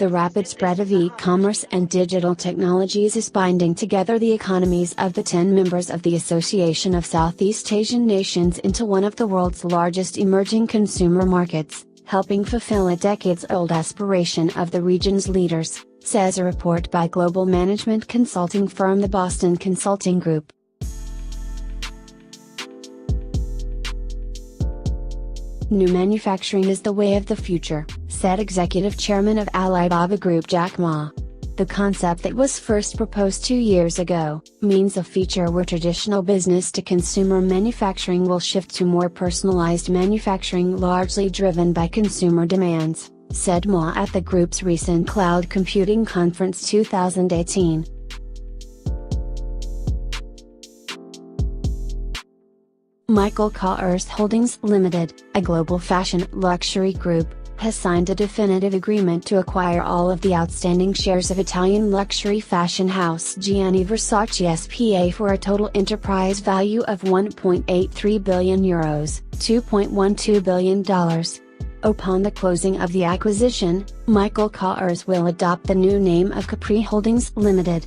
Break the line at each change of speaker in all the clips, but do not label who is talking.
The rapid spread of e-commerce and digital technologies is binding together the economies of the 10 members of the Association of Southeast Asian Nations into one of the world's largest emerging consumer markets, helping fulfill a decades-old aspiration of the region's leaders, says a report by global management consulting firm the Boston Consulting Group. New manufacturing is the way of the future, said Executive Chairman of Alibaba Group Jack Ma. The concept that was first proposed 2 years ago means a future where traditional business-to-consumer manufacturing will shift to more personalized manufacturing largely driven by consumer demands, said Ma at the group's recent Cloud Computing Conference 2018. Michael Kors Holdings Limited, a global fashion luxury group, has signed a definitive agreement to acquire all of the outstanding shares of Italian luxury fashion house Gianni Versace SPA for a total enterprise value of €1.83 billion, $2.12 billion. Upon the closing of the acquisition, Michael Kors will adopt the new name of Capri Holdings Limited.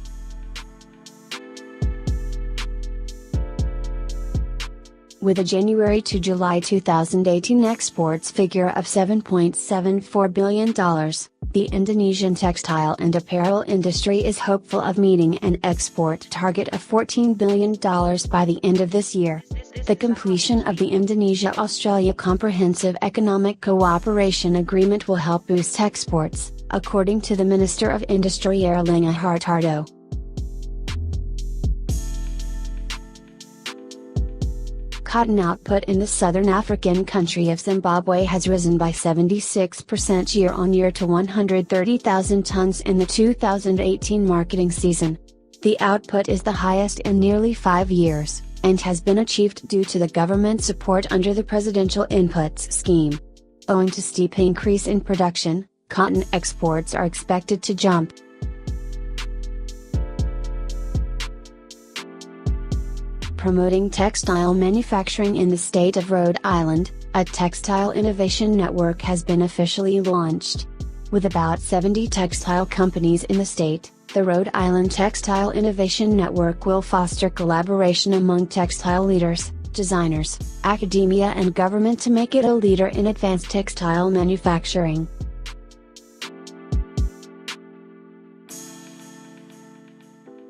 With a January to July 2018 exports figure of $7.74 billion, the Indonesian textile and apparel industry is hopeful of meeting an export target of $14 billion by the end of this year. The completion of the Indonesia-Australia Comprehensive Economic Cooperation Agreement will help boost exports, according to the Minister of Industry Erlangga Hartarto. Cotton output in the southern African country of Zimbabwe has risen by 76% year-on-year to 130,000 tons in the 2018 marketing season. The output is the highest in nearly 5 years, and has been achieved due to the government support under the Presidential Inputs Scheme. Owing to steep increase in production, cotton exports are expected to jump. Promoting textile manufacturing in the state of Rhode Island, a textile innovation network has been officially launched. With about 70 textile companies in the state, the Rhode Island Textile Innovation Network will foster collaboration among textile leaders, designers, academia and government to make it a leader in advanced textile manufacturing.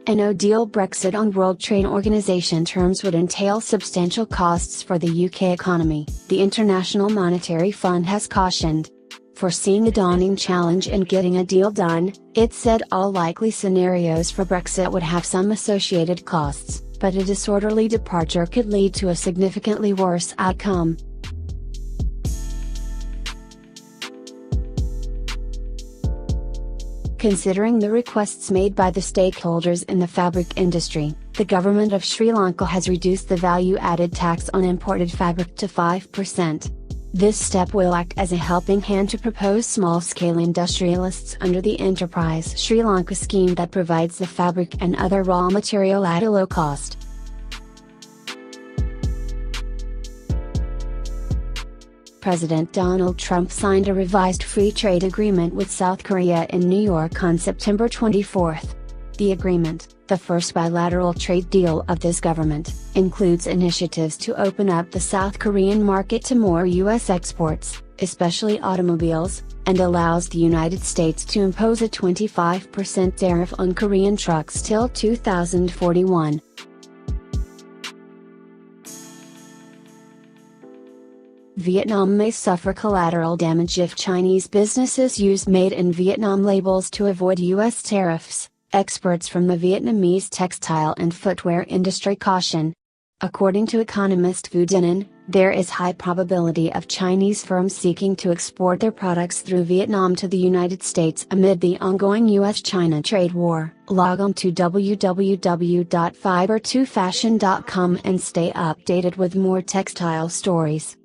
A no-deal Brexit on World Trade Organization terms would entail substantial costs for the UK economy, the International Monetary Fund has cautioned. Foreseeing a daunting challenge in getting a deal done, it said all likely scenarios for Brexit would have some associated costs, but a disorderly departure could lead to a significantly worse outcome. Considering the requests made by the stakeholders in the fabric industry, the government of Sri Lanka has reduced the value-added tax on imported fabric to 5%. This step will act as a helping hand to propose small-scale industrialists under the Enterprise Sri Lanka scheme that provides the fabric and other raw material at a low cost. President Donald Trump signed a revised free trade agreement with South Korea in New York on September 24. The agreement, the first bilateral trade deal of this government, includes initiatives to open up the South Korean market to more U.S. exports, especially automobiles, and allows the United States to impose a 25% tariff on Korean trucks till 2041. Vietnam may suffer collateral damage if Chinese businesses use Made in Vietnam labels to avoid U.S. tariffs, experts from the Vietnamese textile and footwear industry caution. According to economist Vu Dinh, there is high probability of Chinese firms seeking to export their products through Vietnam to the United States amid the ongoing U.S.-China trade war. Log on to www.fibre2fashion.com and stay updated with more textile stories.